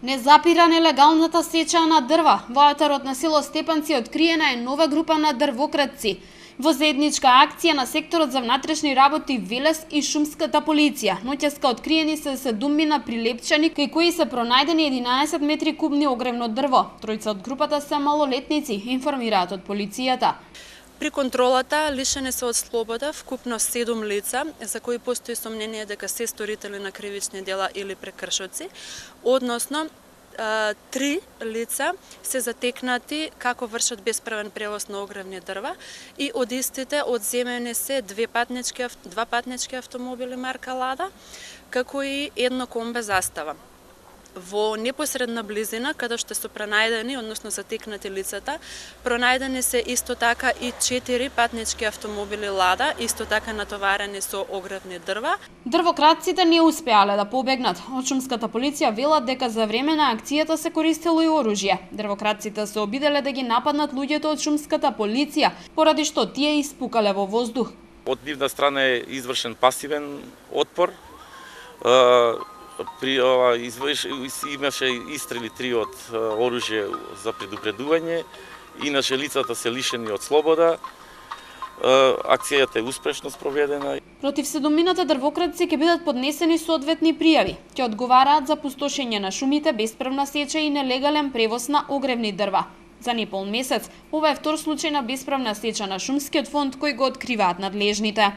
Не запира нелегалната сеча на дрва. Во атарот на село Степанци откриена е нова група на дрвократци. Во заедничка акција на секторот за внатрешни работи Велес и шумската полиција, ноќеска откриени се 7 прилепчани кај кои се пронајдени 11 метри кубни огревно дрво. Тројца од групата се малолетници, информираат од полицијата. При контролата лишени се од слобода вкупно 7 лица за кои постои сомнение дека се сторители на кривични дела или прекршоци, односно 3 лица се затекнати како вршат бесправен превоз на огревни дрва и од истите одземени се 2 патнички автомобили марка Лада, како и едно комбе Застава. Во непосредна близина, каде што се пронајдени, односно затекнати лицата, пронајдени се исто така и 4 патнички автомобили Лада, исто така натоварени со огревни дрва. Дрвократците не успеале да побегнат. Од шумската полиција велат дека за време на акцијата се користело и оружје. Дрвократците се обиделе да ги нападнат луѓето од шумската полиција, поради што тие испукале во воздух. Од нивна страна е извршен пасивен отпор. При ова имаше истрели 3 од оружје за предупредување, иначе лицата се лишени од слобода. Акцијата е успешно спроведена. Против 7 дрвократци ќе бидат поднесени соодветни пријави. Ќе одговараат за пустошење на шумите, бесправна сеча и нелегален превоз на огревни дрва. За непол месец, ова е втор случај на бесправна сеча на шумскиот фонд кој го откриваат надлежните.